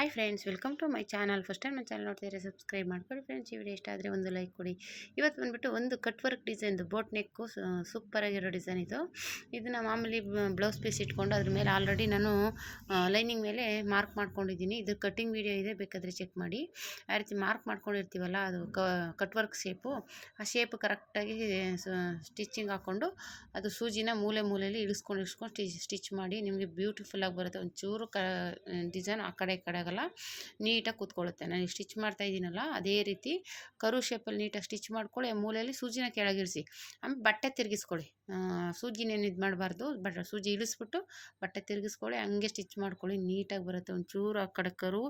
Hi friends, welcome to my channel. First time ನನ್ನ channel ನೋಡ್ತಿದ್ರೆ subscribe ಮಾಡ್ಕೊಳ್ಳಿ friends. ಈ ವಿಡಿಯೋ ಇಷ್ಟ ಆದರೆ ಒಂದು ಲೈಕ್ ಕೊಡಿ. ಇವತ್ತು ಬಂದುಬಿಟ್ಟು ಒಂದು ಕಟ್ ವರ್ಕ್ ಡಿಸೈನ್ದು ಬೋಟ್ ನೆಕ್ಕು ಸೂಪರಾಗಿರೋ ಡಿಸೈನ್ ಇದು. ಇದನ್ನು ಮಾಮೂಲಿ ಬ್ಲೌಸ್ ಪೀಸ್ ಇಟ್ಕೊಂಡು ಅದ್ರ ಮೇಲೆ ಆಲ್ರೆಡಿ ನಾನು ಲೈನಿಂಗ್ ಮೇಲೆ ಮಾರ್ಕ್ ಮಾಡ್ಕೊಂಡಿದ್ದೀನಿ. ಇದು ಕಟ್ಟಿಂಗ್ ವಿಡಿಯೋ ಇದೆ, ಬೇಕಾದರೆ ಚೆಕ್ ಮಾಡಿ. ಆ ರೀತಿ ಮಾರ್ಕ್ ಮಾಡ್ಕೊಂಡಿರ್ತೀವಲ್ಲ, ಅದು ಕಟ್ ವರ್ಕ್ ಶೇಪು, ಆ ಶೇಪ್ ಕರೆಕ್ಟಾಗಿ ಸ್ಟಿಚಿಂಗ್ ಹಾಕ್ಕೊಂಡು ಅದು ಸೂಜಿನ ಮೂಲೆಯಲ್ಲಿ ಇಳಿಸ್ಕೊಂಡು ಸ್ಟಿಚ್ ಮಾಡಿ ನಿಮಗೆ ಬ್ಯೂಟಿಫುಲ್ಲಾಗಿ ಬರುತ್ತೆ. ಒಂಚೂರು ಡಿಸೈನ್ ಆ ಕಡೆ ಈ ಕಡೆ ಆಗಲ್ಲ, ನೀಟಾಗಿ ಕೂತ್ಕೊಳ್ಳುತ್ತೆ. ನಾನು ಸ್ಟಿಚ್ ಮಾಡ್ತಾ ಇದ್ದೀನಲ್ಲ ಅದೇ ರೀತಿ ಕರು ಶೇಪಲ್ಲಿ ನೀಟಾಗಿ ಸ್ಟಿಚ್ ಮಾಡ್ಕೊಳ್ಳಿ. ಆ ಮೂಲೆಯಲ್ಲಿ ಸೂಜಿನ ಕೆಳಗಿಳಿಸಿ, ಆಮೇಲೆ ಬಟ್ಟೆ ತಿರುಗಿಸ್ಕೊಳ್ಳಿ. ಸೂಜಿನೇನು ಇದು ಮಾಡಬಾರ್ದು, ಸೂಜಿ ಇಳಿಸ್ಬಿಟ್ಟು ಬಟ್ಟೆ ತಿರುಗಿಸ್ಕೊಳ್ಳಿ, ಹಂಗೆ ಸ್ಟಿಚ್ ಮಾಡ್ಕೊಳ್ಳಿ. ನೀಟಾಗಿ ಬರುತ್ತೆ. ಒಂಚೂರು ಆ ಕಡೆ ಕರು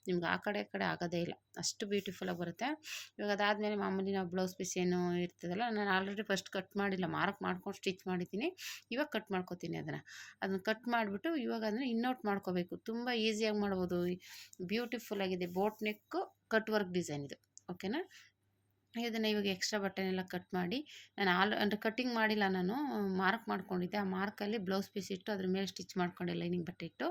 ನಿಮ್ಗೆ ಆ ಕಡೆ ಆಗೋದೇ ಇಲ್ಲ, ಅಷ್ಟು ಬ್ಯೂಟಿಫುಲ್ಲಾಗಿ ಬರುತ್ತೆ. ಇವಾಗ ಅದಾದಮೇಲೆ ಮಾಮೂಲಿ ನಾವು ಬ್ಲೌಸ್ ಪೀಸ್ ಏನು ಇರ್ತದಲ್ಲ, ನಾನು ಆಲ್ರೆಡಿ ಫಸ್ಟ್ ಕಟ್ ಮಾಡಿಲ್ಲ, ಮಾರ್ಕ್ ಮಾಡ್ಕೊಂಡು ಸ್ಟಿಚ್ ಮಾಡಿದ್ದೀನಿ. ಇವಾಗ ಕಟ್ ಮಾಡ್ಕೊತೀನಿ. ಅದನ್ನು ಕಟ್ ಮಾಡಿಬಿಟ್ಟು ಇವಾಗ ಅದನ್ನು ಇನ್ನೌಟ್ ಮಾಡ್ಕೋಬೇಕು. ತುಂಬ ಈಸಿಯಾಗಿ ಮಾಡ್ಬೋದು. ಬ್ಯೂಟಿಫುಲ್ ಆಗಿದೆ boat neck cut work design ಇದು. ಓಕೆನಾ. ಇದನ್ನು ಇವಾಗ ಎಕ್ಸ್ಟ್ರಾ ಬಟ್ಟೆನೆಲ್ಲ ಕಟ್ ಮಾಡಿ, ನಾನು ಅಂದರೆ ಕಟ್ಟಿಂಗ್ ಮಾಡಿಲ್ಲ, ನಾನು ಮಾರ್ಕ್ ಮಾಡ್ಕೊಂಡಿದ್ದೆ. ಆ ಮಾರ್ಕಲ್ಲಿ ಬ್ಲೌಸ್ ಪೀಸ್ ಇಟ್ಟು ಅದ್ರ ಮೇಲೆ ಸ್ಟಿಚ್ ಮಾಡ್ಕೊಂಡೆ, ಲೈನಿಂಗ್ ಬಟ್ಟೆ ಇಟ್ಟು.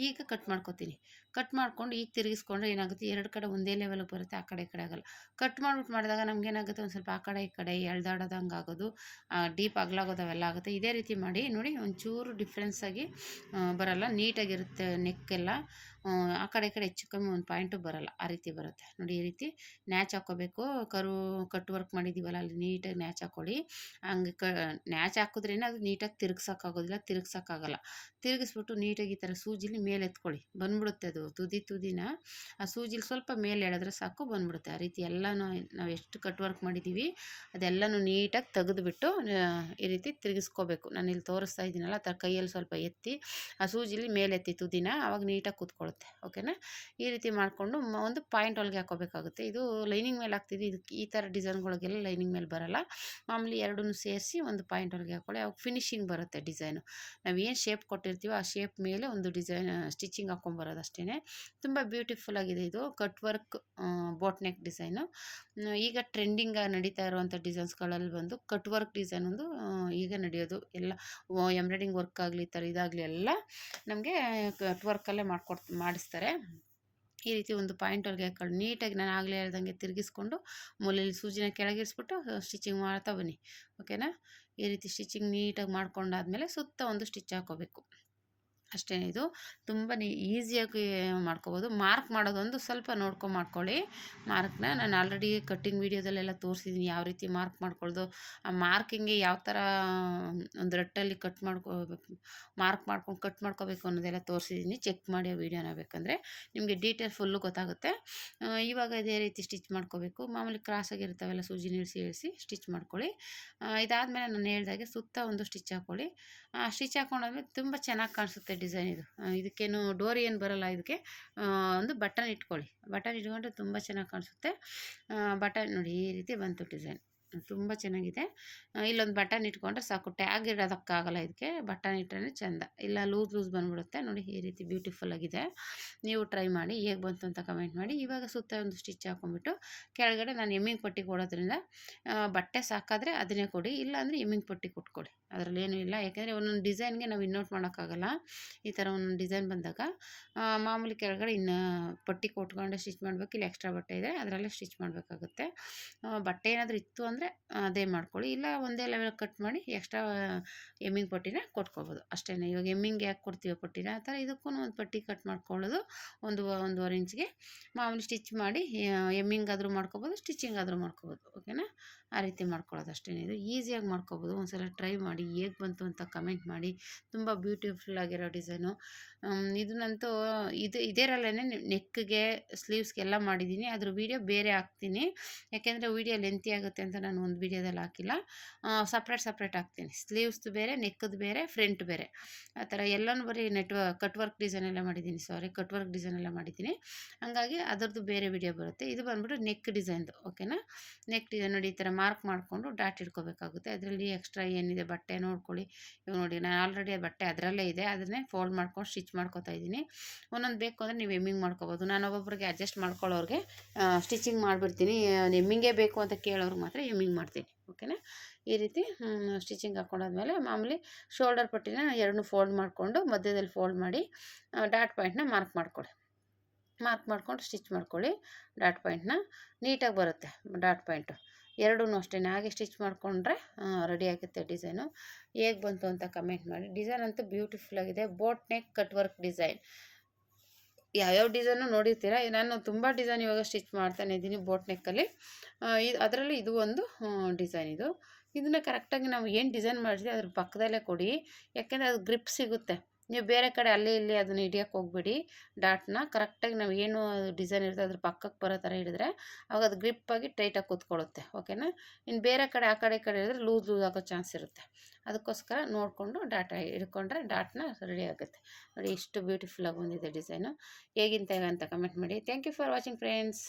ಈಗ ಕಟ್ ಮಾಡ್ಕೊತೀನಿ. ಕಟ್ ಮಾಡ್ಕೊಂಡು ಈಗ ತಿರುಗಿಸ್ಕೊಂಡ್ರೆ ಏನಾಗುತ್ತೆ, ಎರಡು ಕಡೆ ಒಂದೇ ಲೆವೆಲ್ಗೆ ಬರುತ್ತೆ, ಆ ಕಡೆ ಈ ಕಡೆ ಆಗಲ್ಲ. ಕಟ್ ಮಾಡಿಬಿಟ್ಟು ಮಾಡಿದಾಗ ನಮ್ಗೆ ಏನಾಗುತ್ತೆ, ಒಂದು ಸ್ವಲ್ಪ ಆ ಕಡೆ ಈ ಕಡೆ ಎಳ್ದಾಡೋದಂಗೆ ಆಗೋದು, ಡೀಪ್ ಅಗಲಾಗೋದು ಅವೆಲ್ಲ ಆಗುತ್ತೆ. ಇದೇ ರೀತಿ ಮಾಡಿ ನೋಡಿ, ಒಂಚೂರು ಡಿಫ್ರೆನ್ಸಾಗಿ ಬರಲ್ಲ, ನೀಟಾಗಿರುತ್ತೆ ನೆಕ್ಕೆಲ್ಲ. ಆ ಕಡೆ ಈ ಕಡೆ ಹೆಚ್ಚು ಕಮ್ಮಿ ಒಂದು ಪಾಯಿಂಟು ಬರಲ್ಲ, ಆ ರೀತಿ ಬರುತ್ತೆ ನೋಡಿ. ಈ ರೀತಿ ನ್ಯಾಚ್ ಹಾಕ್ಕೋಬೇಕು. ಕಟ್ ವರ್ಕ್ ಮಾಡಿದ್ದೀವಲ್ಲ, ಅಲ್ಲಿ ನೀಟಾಗಿ ನ್ಯಾಚ್ ಹಾಕ್ಕೊಳ್ಳಿ. ಹಂಗೆ ನ್ಯಾಚ್ ಹಾಕಿದ್ರೇ ಅದು ನೀಟಾಗಿ ತಿರುಗ್ಸೋಕ್ಕಾಗೋದಿಲ್ಲ, ತಿರುಗ್ಸೋಕ್ಕಾಗಲ್ಲ. ತಿರುಗಿಸ್ಬಿಟ್ಟು ನೀಟಾಗಿ ಈ ಥರ ಸೂಜಿಲಿ ಮೇಲೆ ಎತ್ಕೊಳ್ಳಿ, ಬಂದ್ಬಿಡುತ್ತೆ ಅದು ತುದಿನ. ಆ ಸೂಜಿಲಿ ಸ್ವಲ್ಪ ಮೇಲೆ ಎಳೆದ್ರೆ ಸಾಕು, ಬಂದ್ಬಿಡುತ್ತೆ. ಆ ರೀತಿ ಎಲ್ಲನೂ ನಾವು ಎಷ್ಟು ಕಟ್ ವರ್ಕ್ ಮಾಡಿದ್ದೀವಿ ಅದೆಲ್ಲನೂ ನೀಟಾಗಿ ತೆಗೆದುಬಿಟ್ಟು ಈ ರೀತಿ ತಿರುಗಿಸ್ಕೋಬೇಕು. ನಾನು ಇಲ್ಲಿ ತೋರಿಸ್ತಾ ಇದ್ದೀನಲ್ಲ, ಆ ಥರ ಕೈಯಲ್ಲಿ ಸ್ವಲ್ಪ ಎತ್ತಿ ಆ ಸೂಜಿಲಿ ಮೇಲೆ ಎತ್ತಿ ತುದಿನ, ಆವಾಗ ನೀಟಾಗಿ ಕೂತ್ಕೊಳ್ಳುತ್ತೆ. ಓಕೆನಾ. ಈ ರೀತಿ ಮಾಡಿಕೊಂಡು ಒಂದು ಪಾಯಿಂಟ್ ಒಳಗೆ ಹಾಕೋಬೇಕಾಗುತ್ತೆ. ಇದು ಲೈನಿಂಗ್ ಮೇಲೆ ಹಾಕ್ತಿದ್ವಿ, ಇದಕ್ಕೆ ಈ ಥರ ಡಿಸೈನ್ಗಳಿಗೆಲ್ಲ ಲೈನಿಂಗ್ ಮೇಲೆ ಬರಲ್ಲ. ಮಾಮೂಲಿ ಎರಡನ್ನೂ ಸೇರಿಸಿ ಒಂದು ಪಾಯಿಂಟ್ ಒಳಗೆ ಹಾಕ್ಕೊಳ್ಳಿ, ಅವಾಗ ಫಿನಿಶಿಂಗ್ ಬರುತ್ತೆ ಡಿಸೈನು. ನಾವು ಏನು ಶೇಪ್ ಕೊಟ್ಟಿರ್ತೀವೋ ಆ ಶೇಪ್ ಮೇಲೆ ಒಂದು ಡಿಸೈನ್ ಸ್ಟಿಚಿಂಗ್ ಹಾಕ್ಕೊಂಬರೋದು ಅಷ್ಟೇ. ತುಂಬ ಬ್ಯೂಟಿಫುಲ್ ಆಗಿದೆ ಇದು cut work boat neck design. ಈಗ ಟ್ರೆಂಡಿಂಗ್ ನಡೀತಾ ಇರುವಂಥ ಡಿಸೈನ್ಸ್ಗಳಲ್ಲಿ ಬಂದು ಕಟ್ ವರ್ಕ್ ಡಿಸೈನ್ ಒಂದು ಈಗ ನಡೆಯೋದು. ಎಲ್ಲ ಎಂಬ್ರಾಯ್ಡಿಂಗ್ ವರ್ಕ್ ಆಗಲಿ, ಈ ಥರ ಇದಾಗಲಿ ಎಲ್ಲ ನಮಗೆ ಕಟ್ ವರ್ಕಲ್ಲೇ ಮಾಡಿಸ್ತಾರೆ. ಈ ರೀತಿ ಒಂದು ಪಾಯಿಂಟ್ವರೆಗೆ ಹಾಕೊಂಡು ನೀಟಾಗಿ ನಾನು ಆಗಲೇ ಹೇಳ್ದಂಗೆ ತಿರುಗಿಸ್ಕೊಂಡು ಮೂಲೆಯಲ್ಲಿ ಸೂಜಿನ ಕೆಳಗಿರಿಸ್ಬಿಟ್ಟು ಸ್ಟಿಚಿಂಗ್ ಮಾಡ್ತಾ ಬನ್ನಿ. ಓಕೆನಾ. ಈ ರೀತಿ ಸ್ಟಿಚಿಂಗ್ ನೀಟಾಗಿ ಮಾಡ್ಕೊಂಡಾದ್ಮೇಲೆ ಸುತ್ತ ಒಂದು ಸ್ಟಿಚ್ ಹಾಕೋಬೇಕು ಅಷ್ಟೇ. ಇದು ತುಂಬಾ ಈಸಿಯಾಗಿ ಮಾಡ್ಕೋಬೋದು. ಮಾರ್ಕ್ ಮಾಡೋದೊಂದು ಸ್ವಲ್ಪ ನೋಡ್ಕೊಂಡು ಮಾಡ್ಕೊಳ್ಳಿ. ಮಾರ್ಕ್ನ ನಾನು ಆಲ್ರೆಡಿ ಕಟ್ಟಿಂಗ್ ವೀಡಿಯೋದಲ್ಲೆಲ್ಲ ತೋರಿಸಿದ್ದೀನಿ, ಯಾವ ರೀತಿ ಮಾರ್ಕ್ ಮಾಡ್ಕೊಳ್ಳೋದು, ಆ ಮಾರ್ಕಿಂಗ್ಗೆ ಯಾವ ಥರ ಒಂದು ರಟ್ಟಲ್ಲಿ ಮಾರ್ಕ್ ಮಾಡ್ಕೊಂಡು ಕಟ್ ಮಾಡ್ಕೋಬೇಕು ಅನ್ನೋದೆಲ್ಲ ತೋರಿಸಿದ್ದೀನಿ. ಚೆಕ್ ಮಾಡಿ ಆ ವೀಡಿಯೋನ ಬೇಕಂದರೆ, ನಿಮಗೆ ಡೀಟೇಲ್ ಫುಲ್ಲು ಗೊತ್ತಾಗುತ್ತೆ. ಇವಾಗ ಇದೇ ರೀತಿ ಸ್ಟಿಚ್ ಮಾಡ್ಕೋಬೇಕು. ಮಾಮೂಲಿ ಕ್ರಾಸಾಗಿರ್ತಾವೆಲ್ಲ ಸೂಜಿ ಇಳಿಸಿ ಸ್ಟಿಚ್ ಮಾಡ್ಕೊಳ್ಳಿ. ಇದಾದಮೇಲೆ ನಾನು ಹೇಳ್ದಾಗೆ ಸುತ್ತ ಒಂದು ಸ್ಟಿಚ್ ಹಾಕ್ಕೊಳ್ಳಿ. ಸ್ಟಿಚ್ ಹಾಕೊಂಡಾದ್ಮೇಲೆ ತುಂಬ ಚೆನ್ನಾಗಿ ಕಾಣಿಸುತ್ತೆ ಡಿಸೈನ್ ಇದು. ಇದಕ್ಕೇನು ಡೋರಿ ಏನು ಬರೋಲ್ಲ. ಇದಕ್ಕೆ ಒಂದು ಬಟನ್ ಇಟ್ಕೊಳ್ಳಿ. ಬಟನ್ ಇಟ್ಕೊಂಡ್ರೆ ತುಂಬ ಚೆನ್ನಾಗಿ ಕಾಣಿಸುತ್ತೆ. ಬಟನ್ ನೋಡಿ, ಈ ರೀತಿ ಬಂತು ಡಿಸೈನ್, ತುಂಬ ಚೆನ್ನಾಗಿದೆ. ಇಲ್ಲೊಂದು ಬಟನ್ ಇಟ್ಕೊಂಡ್ರೆ ಸಾಕು, ಟ್ಯಾಗ್ ಇಡೋದಕ್ಕಾಗಲ್ಲ ಇದಕ್ಕೆ. ಬಟನ್ ಇಟ್ಟರೆ ಚೆಂದ, ಇಲ್ಲ ಲೂಸ್ ಬಂದುಬಿಡುತ್ತೆ. ನೋಡಿ ಈ ರೀತಿ ಬ್ಯೂಟಿಫುಲ್ ಆಗಿದೆ. ನೀವು ಟ್ರೈ ಮಾಡಿ, ಹೇಗೆ ಬಂತು ಅಂತ ಕಮೆಂಟ್ ಮಾಡಿ. ಇವಾಗ ಸುತ್ತ ಒಂದು ಸ್ಟಿಚ್ ಹಾಕೊಂಡ್ಬಿಟ್ಟು ಕೆಳಗಡೆ ನಾನು ಎಮ್ಮಿಂಗ್ ಪಟ್ಟಿ ಕೊಡೋದ್ರಿಂದ ಬಟ್ಟೆ ಸಾಕಾದರೆ ಅದನ್ನೇ ಕೊಡಿ, ಇಲ್ಲಾಂದರೆ ಎಮ್ಮಿಂಗ್ ಪಟ್ಟಿ ಕೊಟ್ಕೊಡಿ, ಅದರಲ್ಲೇನೂ ಇಲ್ಲ. ಯಾಕೆಂದರೆ ಒಂದೊಂದು ಡಿಸೈನ್ಗೆ ನಾವು ಇನ್ನೋಟ್ ಮಾಡೋಕ್ಕಾಗಲ್ಲ. ಈ ಥರ ಒಂದೊಂದು ಡಿಸೈನ್ ಬಂದಾಗ ಮಾಮೂಲಿ ಕೆಳಗಡೆ ಇನ್ನು ಪಟ್ಟಿ ಕೊಟ್ಕೊಂಡು ಸ್ಟಿಚ್ ಮಾಡಬೇಕು. ಇಲ್ಲಿ ಎಕ್ಸ್ಟ್ರಾ ಬಟ್ಟೆ ಇದೆ, ಅದರಲ್ಲೇ ಸ್ಟಿಚ್ ಮಾಡಬೇಕಾಗುತ್ತೆ. ಬಟ್ಟೆ ಏನಾದರೂ ಇತ್ತು ಅಂದರೆ ಅದೇ ಮಾಡ್ಕೊಳ್ಳಿ, ಇಲ್ಲ ಒಂದೇ ಲೆವೆಲ್ ಕಟ್ ಮಾಡಿ ಎಕ್ಸ್ಟ್ರಾ ಎಮ್ಮಿಂಗ್ ಪಟ್ಟಿನ ಕೊಟ್ಕೋಬೋದು ಅಷ್ಟೇ. ಇವಾಗ ಎಮ್ಮಿಂಗ್ ಯಾಕೆ ಕೊಡ್ತೀವಿ ಪಟ್ಟಿನ, ಆ ಥರ ಇದಕ್ಕೂ ಒಂದು ಪಟ್ಟಿ ಕಟ್ ಮಾಡ್ಕೊಳ್ಳೋದು. ಒಂದೂವರೆ ಇಂಚ್ಗೆ ಮಾಮೂಲಿ ಸ್ಟಿಚ್ ಮಾಡಿ ಎಮ್ಮಿಂಗ್ ಆದರೂ ಮಾಡ್ಕೋಬೋದು, ಸ್ಟಿಚಿಂಗ್ ಆದರೂ ಮಾಡ್ಕೋಬೋದು. ಓಕೆನಾ. ಆ ರೀತಿ ಮಾಡ್ಕೊಳ್ಳೋದು ಅಷ್ಟೇ. ಇದು ಈಸಿಯಾಗಿ ಮಾಡ್ಕೋಬೋದು. ಒಂದ್ಸಲ ಟ್ರೈ ಮಾಡಿ, ಹೇಗೆ ಬಂತು ಅಂತ ಕಮೆಂಟ್ ಮಾಡಿ. ತುಂಬ ಬ್ಯೂಟಿಫುಲ್ ಆಗಿರೋ ಡಿಸೈನು. ಇದನ್ನಂತೂ ಇದರಲ್ಲೇ ನೆಕ್ಗೆ ಸ್ಲೀವ್ಸ್ಗೆಲ್ಲ ಮಾಡಿದ್ದೀನಿ. ಅದ್ರ ವೀಡಿಯೋ ಬೇರೆ ಹಾಕ್ತೀನಿ, ಯಾಕೆಂದರೆ ವೀಡಿಯೋ ಲೆಂತಿ ಆಗುತ್ತೆ ಅಂತ ನಾನು ಒಂದು ವೀಡಿಯೋದಲ್ಲಿ ಹಾಕಿಲ್ಲ. ಸಪ್ರೇಟ್ ಹಾಕ್ತೀನಿ. ಸ್ಲೀವ್ಸ್ದು ಬೇರೆ, ನೆಕ್ಕದು ಬೇರೆ, ಫ್ರಂಟ್ ಬೇರೆ, ಆ ಥರ ಎಲ್ಲನೂ ಬರೀ ಕಟ್ ವರ್ಕ್ ಡಿಸೈನ್ ಎಲ್ಲ ಮಾಡಿದ್ದೀನಿ. ಹಂಗಾಗಿ ಅದರದ್ದು ಬೇರೆ ವೀಡಿಯೋ ಬರುತ್ತೆ. ಇದು ಬಂದ್ಬಿಟ್ಟು ನೆಕ್ ಡಿಸೈನ್ದು. ಓಕೆನಾ. ನೆಕ್ ಡಿಸೈನ್ ನೋಡಿ, ಈ ಥರ ಮಾರ್ಕ್ ಮಾಡಿಕೊಂಡು ಡಾಟ್ ಇಟ್ಕೋಬೇಕಾಗುತ್ತೆ. ಅದರಲ್ಲಿ ಎಕ್ಸ್ಟ್ರಾ ಏನಿದೆ ಬಟ್ಟೆ ನೋಡ್ಕೊಳ್ಳಿ. ಇವಾಗ ನೋಡಿ, ನಾನು ಆಲ್ರೆಡಿ ಬಟ್ಟೆ ಅದರಲ್ಲೇ ಇದೆ, ಅದನ್ನೇ ಫೋಲ್ಡ್ ಮಾಡ್ಕೊಂಡು ಸ್ಟಿಚ್ ಮಾಡ್ಕೊತಾ ಇದ್ದೀನಿ. ಒಂದೊಂದು ಬೇಕು ಅಂದರೆ ನೀವು ಎಮ್ಮಿಂಗ್ ಮಾಡ್ಕೋಬೋದು. ನಾನು ಒಬ್ಬೊಬ್ಬರಿಗೆ ಅಡ್ಜಸ್ಟ್ ಮಾಡ್ಕೊಳ್ಳೋರಿಗೆ ಸ್ಟಿಚಿಂಗ್ ಮಾಡಿಬಿಡ್ತೀನಿ. ಎಮ್ಮಿಂಗೇ ಬೇಕು ಅಂತ ಕೇಳೋರಿಗೆ ಮಾತ್ರ ಎಮ್ಮಿಂಗ್ ಮಾಡ್ತೀನಿ. ಓಕೆನಾ. ಈ ರೀತಿ ಸ್ಟಿಚಿಂಗ್ ಹಾಕ್ಕೊಂಡಾದ್ಮೇಲೆ ಮಾಮೂಲಿ ಶೋಲ್ಡರ್ ಪಟ್ಟಿನ ಎರಡನ್ನೂ ಫೋಲ್ಡ್ ಮಾಡಿಕೊಂಡು ಮಧ್ಯದಲ್ಲಿ ಫೋಲ್ಡ್ ಮಾಡಿ ಡಾಟ್ ಪಾಯಿಂಟ್ನ ಮಾರ್ಕ್ ಮಾಡ್ಕೊಳ್ಳಿ. ಮಾರ್ಕ್ ಮಾಡ್ಕೊಂಡು ಸ್ಟಿಚ್ ಮಾಡ್ಕೊಳ್ಳಿ. ಡಾಟ್ ಪಾಯಿಂಟ್ನ ನೀಟಾಗಿ ಬರುತ್ತೆ ಡಾಟ್ ಪಾಯಿಂಟು ಎರಡೂ ಅಷ್ಟೇ. ಹಾಗೆ ಸ್ಟಿಚ್ ಮಾಡಿಕೊಂಡ್ರೆ ರೆಡಿ ಆಗುತ್ತೆ ಡಿಸೈನು. ಹೇಗೆ ಬಂತು ಅಂತ ಕಮೆಂಟ್ ಮಾಡಿ. ಡಿಸೈನ್ ಅಂತೂ ಬ್ಯೂಟಿಫುಲ್ ಆಗಿದೆ. Boat neck cut work design. ಯಾವ್ಯಾವ ಡಿಸೈನು ನೋಡಿರ್ತೀರ. ನಾನು ತುಂಬ ಡಿಸೈನ್ ಇವಾಗ ಸ್ಟಿಚ್ ಮಾಡ್ತಾನೆ ಇದ್ದೀನಿ ಬೋಟ್ ನೆಕ್ಕಲ್ಲಿ. ಅದರಲ್ಲಿ ಇದು ಒಂದು ಡಿಸೈನ್. ಇದನ್ನು ಕರೆಕ್ಟಾಗಿ ನಾವು ಏನು ಡಿಸೈನ್ ಮಾಡಿದ್ವಿ ಅದ್ರ ಪಕ್ಕದಲ್ಲೇ ಕೊಡಿ, ಯಾಕೆಂದರೆ ಅದು ಗ್ರಿಪ್ ಸಿಗುತ್ತೆ. ನೀವು ಬೇರೆ ಕಡೆ ಅಲ್ಲಿ ಇಲ್ಲಿ ಅದನ್ನು ಹಿಡಿಯೋಕ್ಕೆ ಹೋಗ್ಬೇಡಿ. ಡಾಟ್ನ ಕರೆಕ್ಟಾಗಿ ನಾವು ಏನು ಡಿಸೈನ್ ಇರುತ್ತೆ ಅದ್ರ ಪಕ್ಕಕ್ಕೆ ಬರೋ ಥರ ಹಿಡಿದ್ರೆ ಆವಾಗ ಅದು ಗ್ರಿಪ್ಪಾಗಿ ಟೈಟಾಗಿ ಕೂತ್ಕೊಳ್ಳುತ್ತೆ. ಓಕೆನಾ. ಇನ್ನು ಬೇರೆ ಕಡೆ ಆ ಕಡೆ ಈ ಕಡೆ ಹಿಡಿದ್ರೆ ಲೂಸ್ ಆಗೋ ಚಾನ್ಸ್ ಇರುತ್ತೆ. ಅದಕ್ಕೋಸ್ಕರ ನೋಡಿಕೊಂಡು ಡಾಟ್ ಹಿಡ್ಕೊಂಡ್ರೆ ಡಾಟ್ನ ರೆಡಿ ಆಗುತ್ತೆ. ನೋಡಿ ಎಷ್ಟು ಬ್ಯೂಟಿಫುಲ್ಲಾಗಿ ಬಂದಿದೆ ಡಿಸೈನು. ಹೇಗಿಂತ ಅಂತ ಕಮೆಂಟ್ ಮಾಡಿ. Thank you for watching friends.